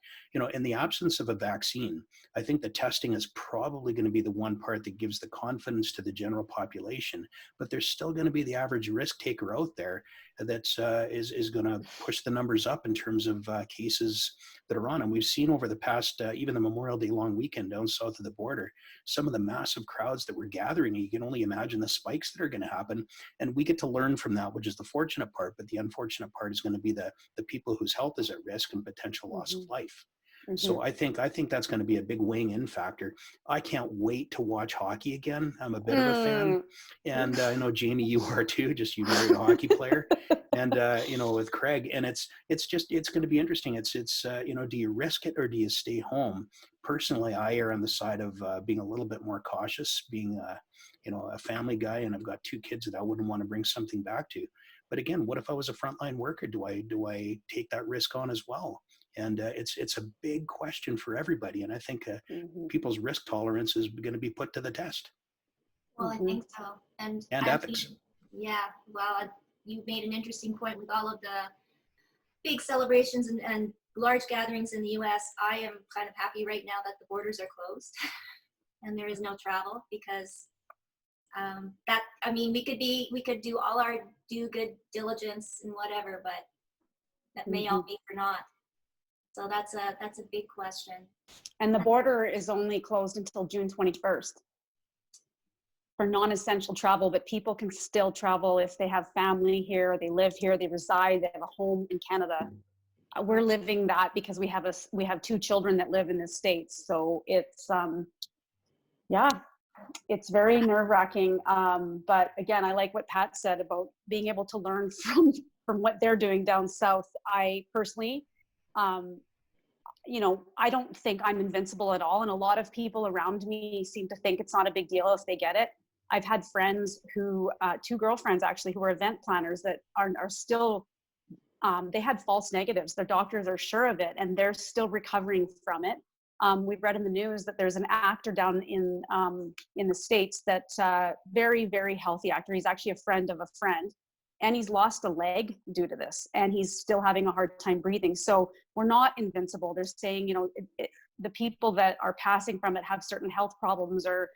In the absence of a vaccine, I think the testing is probably going to be the one part that gives the confidence to the general population, but there's still going to be the average risk taker out there that is going to push the numbers up in terms of cases that are on. And we've seen over the past, even the Memorial Day long weekend down south of the border, some of the massive crowds that were gathering. You can only imagine the spikes that are going to happen. And we get to learn from that, which is the fortunate part. But the unfortunate part is going to be the people whose health is at risk and potential loss of life. Mm-hmm. So I think that's going to be a big weighing in factor. I can't wait to watch hockey again. I'm a bit of a fan, and I know Jamie, you are too. Just you married a hockey player, and with Craig, and it's going to be interesting. It's do you risk it or do you stay home? Personally, I err on the side of being a little bit more cautious, being a family guy, and I've got 2 kids that I wouldn't want to bring something back to. But again, what if I was a frontline worker? Do I take that risk on as well? And it's a big question for everybody. And I think people's risk tolerance is going to be put to the test. Well, I think so. And ethics. Yeah. Well, you made an interesting point with all of the big celebrations and large gatherings in the U.S. I am kind of happy right now that the borders are closed and there is no travel, because we could do all our due good diligence and whatever, but that may all be for naught. So that's a big question. And the border is only closed until June 21st for non-essential travel, but people can still travel if they have family here, they live here, they reside, they have a home in Canada. We're living that because we have 2 children that live in the States. So it's, It's very nerve-wracking. But again, I like what Pat said about being able to learn from what they're doing down south. I personally, I don't think I'm invincible at all. And a lot of people around me seem to think it's not a big deal if they get it. I've had friends who, two girlfriends actually, who are event planners that are still, they had false negatives. Their doctors are sure of it and they're still recovering from it. We've read in the news that there's an actor down in the States that very, very healthy actor. He's actually a friend of a friend. And he's lost a leg due to this, and he's still having a hard time breathing. So we're not invincible. They're saying, the people that are passing from it have certain health problems or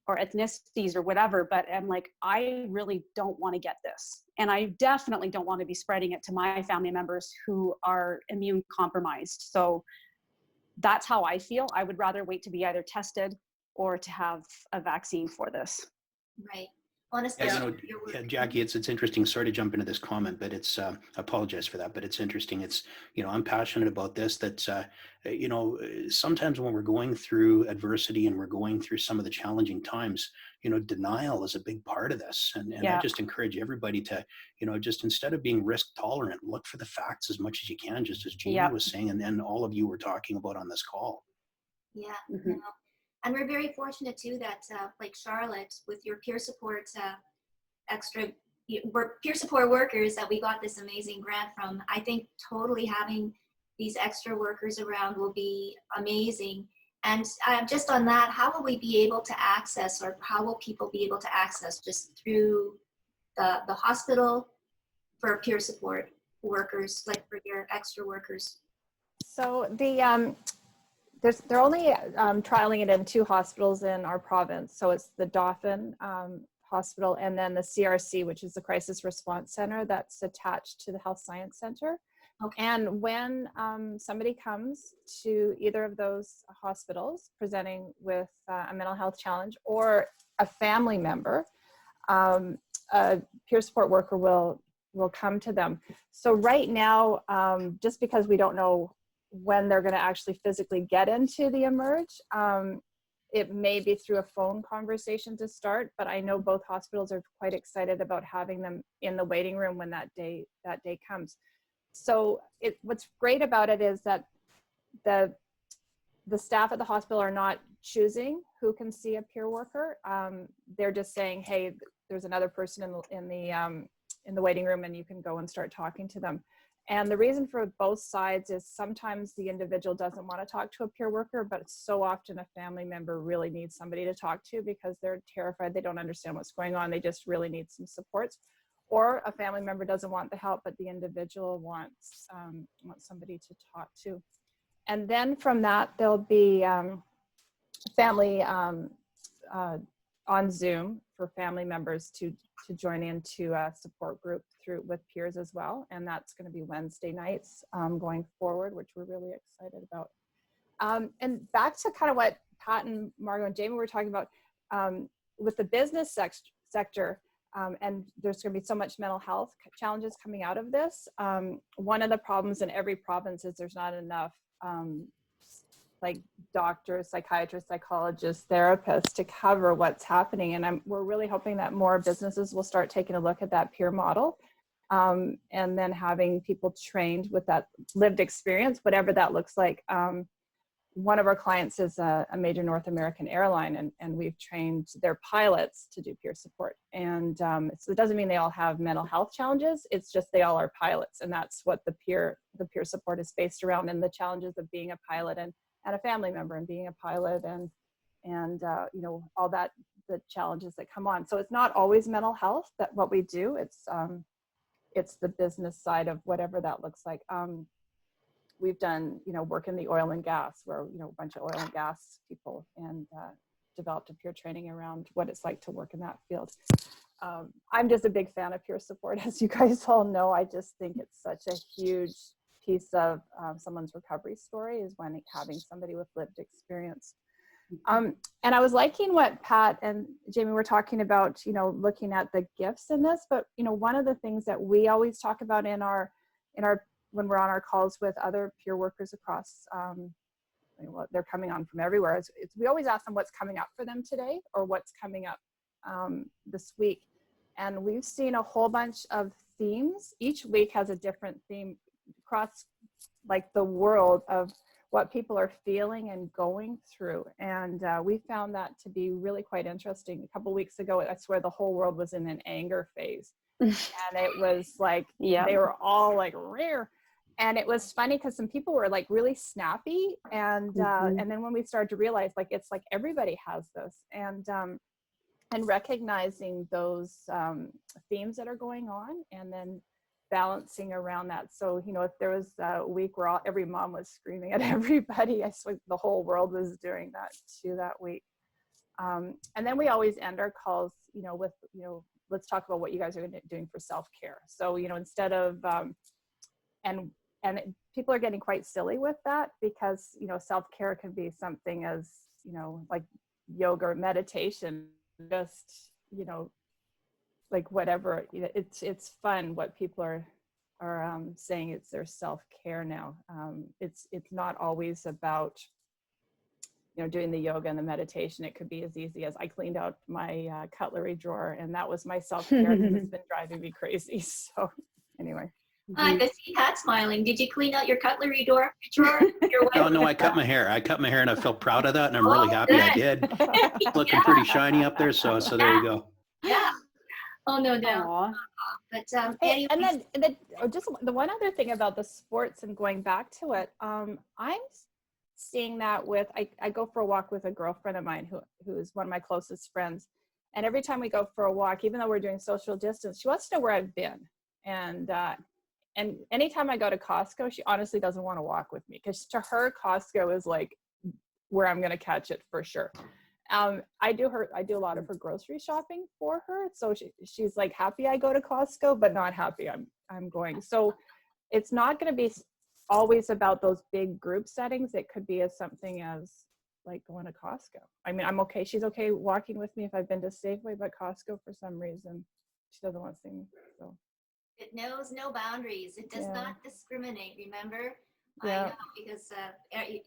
ethnicities or whatever. But I'm like, I really don't want to get this. And I definitely don't want to be spreading it to my family members who are immune compromised. So that's how I feel. I would rather wait to be either tested or to have a vaccine for this. Right. Honestly, Jackie, it's interesting. Sorry to jump into this comment, but it's I apologize for that, but it's interesting. It's I'm passionate about this. That sometimes when we're going through adversity and we're going through some of the challenging times, denial is a big part of this. And I just encourage everybody to just instead of being risk tolerant, look for the facts as much as you can, just as Jamie was saying, and then all of you were talking about on this call. Yeah. Mm-hmm. And we're very fortunate too that, like Charlotte, with your peer support, peer support workers that we got this amazing grant from. I think totally having these extra workers around will be amazing. And just on that, how will we be able to access, or how will people be able to access just through the hospital for peer support workers, like for your extra workers? So they're only trialing it in 2 hospitals in our province. So it's the Dauphin Hospital and then the CRC, which is the Crisis Response Center that's attached to the Health Science Center. Okay. And when somebody comes to either of those hospitals presenting with a mental health challenge or a family member, a peer support worker will come to them. So right now, just because we don't know when they're going to actually physically get into the emerge, it may be through a phone conversation to start, but I know both hospitals are quite excited about having them in the waiting room when that day comes. So what's great about it is that the staff at the hospital are not choosing who can see a peer worker. They're just saying, hey, there's another person in the waiting room and you can go and start talking to them. And the reason for both sides is sometimes the individual doesn't want to talk to a peer worker, but so often a family member really needs somebody to talk to because they're terrified. They don't understand what's going on. They just really need some supports. Or a family member doesn't want the help, but the individual wants somebody to talk to. And then from that, there'll be family on Zoom for family members to join into a support group with peers as well. And that's going to be Wednesday nights going forward, which we're really excited about. And back to kind of what Pat and Margaux and Jamie were talking about with the business sector, and there's going to be so much mental health challenges coming out of this. One of the problems in every province is there's not enough like doctors, psychiatrists, psychologists, therapists to cover what's happening. And we're really hoping that more businesses will start taking a look at that peer model and then having people trained with that lived experience, whatever that looks like. One of our clients is a major North American airline, and we've trained their pilots to do peer support. And so it doesn't mean they all have mental health challenges. It's just they all are pilots, and that's what the peer support is based around, and the challenges of being a pilot and a family member and being a pilot and all that, the challenges that come on. So it's not always mental health that what we do. It's the business side of whatever that looks like. We've done, work in the oil and gas where, a bunch of oil and gas people and developed a peer training around what it's like to work in that field. I'm just a big fan of peer support, as you guys all know. I just think it's such a huge piece of someone's recovery story is when having somebody with lived experience. And I was liking what Pat and Jamie were talking about, looking at the gifts in this, but one of the things that we always talk about in our when we're on our calls with other peer workers across well, they're coming on from everywhere. We always ask them what's coming up for them today or what's coming up this week. And we've seen a whole bunch of themes. Each week has a different theme across like the world of what people are feeling and going through. And we found that to be really quite interesting. A couple of weeks ago, I swear the whole world was in an anger phase. And it was like, they were all like rare. And it was funny because some people were like really snappy. And and then when we started to realize like, it's like everybody has this. And recognizing those themes that are going on and then balancing around that. So, you know, if there was a week where every mom was screaming at everybody, I swear the whole world was doing that too that week. And then we always end our calls, you know, with, you know, let's talk about what you guys are doing for self-care. So, you know, instead of, people are getting quite silly with that because, you know, self-care can be something as, you know, like yoga or meditation, just, you know, like whatever, you know, it's fun what people are saying it's their self-care now. It's not always about, you know, doing the yoga and the meditation. It could be as easy as I cleaned out my cutlery drawer, and that was my self-care because it's been driving me crazy. So anyway. I see Pat smiling. Did you clean out your cutlery drawer? No, I cut my hair. I cut my hair and I feel proud of that, and I'm really happy I did. It's looking pretty shiny up there, so there you go. Yeah. Oh, no doubt. But hey, and then just the one other thing about the sports and going back to it, I'm seeing that with, I go for a walk with a girlfriend of mine who is one of my closest friends. And every time we go for a walk, even though we're doing social distance, she wants to know where I've been. And anytime I go to Costco, she honestly doesn't want to walk with me because to her, Costco is like where I'm going to catch it for sure. I do a lot of her grocery shopping for her. So she's like happy I go to Costco, but not happy I'm going. So it's not going to be always about those big group settings. It could be as something as like going to Costco. I mean, I'm okay. She's okay walking with me if I've been to Safeway, but Costco for some reason, she doesn't want to see me. So it knows no boundaries. It does not discriminate, remember? Yeah. I know, because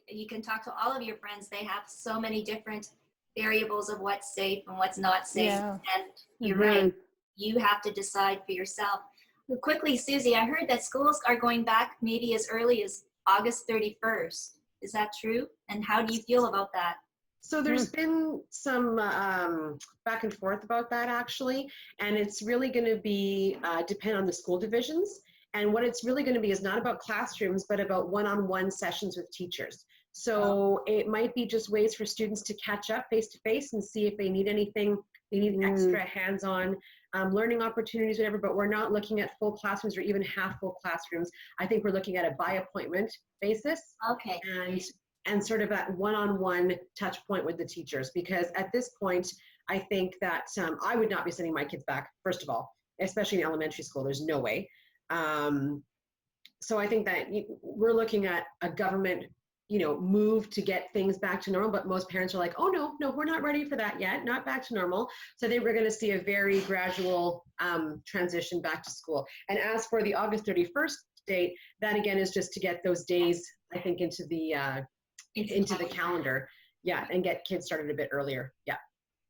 you can talk to all of your friends. They have so many different variables of what's safe and what's not safe. Yeah. And you're right. You have to decide for yourself. Well, quickly, Susie, I heard that schools are going back maybe as early as August 31st. Is that true? And how do you feel about that? So there's been some back and forth about that actually, and it's really going to be depend on the school divisions. And what it's really going to be is not about classrooms, but about one-on-one sessions with teachers. So it might be just ways for students to catch up face-to-face and see if they need anything, they need extra hands-on learning opportunities, whatever, but we're not looking at full classrooms or even half full classrooms. I think we're looking at a by appointment basis. Okay. And sort of that one-on-one touch point with the teachers, because at this point, I think that I would not be sending my kids back, first of all, especially in elementary school, there's no way. So I think that we're looking at a government, move to get things back to normal, but most parents are like, oh no, we're not ready for that yet, not back to normal. So I think we're going to see a very gradual transition back to school. And as for the August 31st date, that again is just to get those days, I think, into the calendar, and get kids started a bit earlier.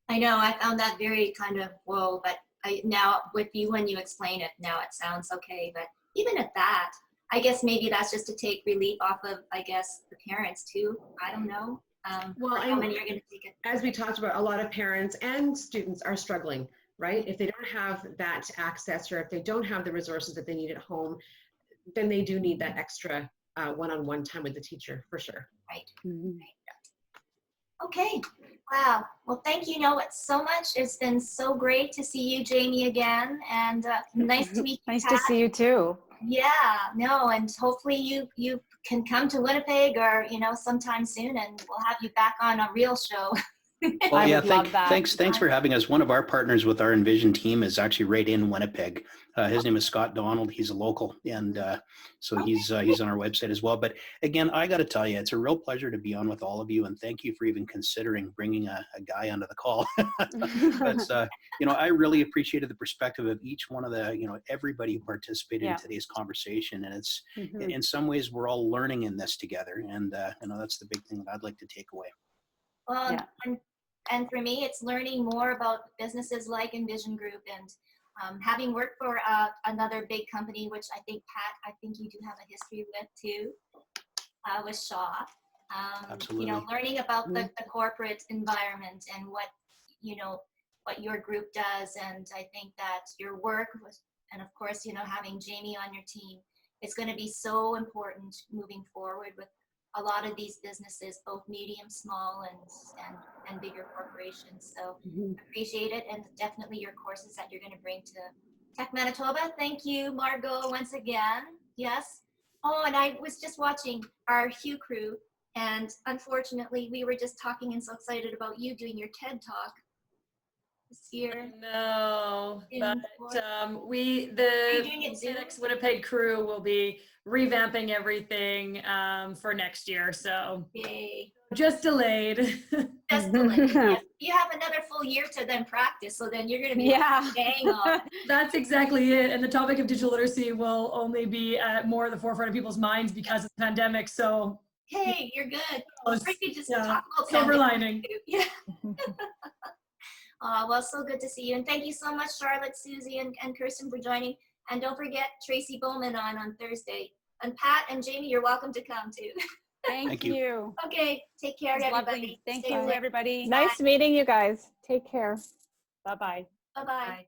I know, I found that very kind of whoa, but now with you, when you explain it, now it sounds okay. But even at that, I guess maybe that's just to take relief off of, I guess, the parents too. I don't know. Well, how many are going to take it? As we talked about, a lot of parents and students are struggling, right? If they don't have that access, or if they don't have the resources that they need at home, then they do need that extra one-on-one time with the teacher, for sure. Right. Okay. Wow. Well, thank you, Noah, so much. It's been so great to see you, Jamie, again, and nice to meet you. Nice to see you too. Yeah. No, and hopefully you can come to Winnipeg, or sometime soon, and we'll have you back on a real show. Well, I yeah, would love that. thanks for having us. One of our partners with our Envision team is actually right in Winnipeg. His name is Scott Donald. He's a local, and so he's on our website as well. But again, I got to tell you, it's a real pleasure to be on with all of you, and thank you for even considering bringing a guy onto the call. But I really appreciated the perspective of each one of the, everybody who participated in today's conversation, and it's in some ways we're all learning in this together, and that's the big thing that I'd like to take away. And for me, it's learning more about businesses like Envision Group, and having worked for another big company, which I think, Pat, I think you do have a history with too, with Shaw. Absolutely. Learning about the corporate environment and what your group does. And I think that your work was, and of course, having Jamie on your team, is going to be so important moving forward with a lot of these businesses, both medium, small, and bigger corporations. So appreciate it, and definitely your courses that you're going to bring to Tech Manitoba. Thank you, Margaux, once again. Yes. Oh, and I was just watching our Hue crew, and unfortunately, we were just talking and so excited about you doing your TED Talk this year. No, but Are you doing it Zoom? TEDx Winnipeg crew will be revamping everything for next year. So Yay. just delayed. Just delayed. Yes. You have another full year to then practice, so then you're going to be bang on. That's exactly it. And the topic of digital literacy will only be more at the forefront of people's minds because of the pandemic. So hey, you're good. Or you could just talk about silver lining. Yeah. Well, so good to see you. And thank you so much, Charlotte, Susie, and Kirsten for joining. And don't forget Tracy Bowman on Thursday. And Pat and Jamie, you're welcome to come too. Thank you. Okay, take care, everybody. Thank you, everybody. Nice meeting you guys. Take care. Bye-bye. Bye-bye.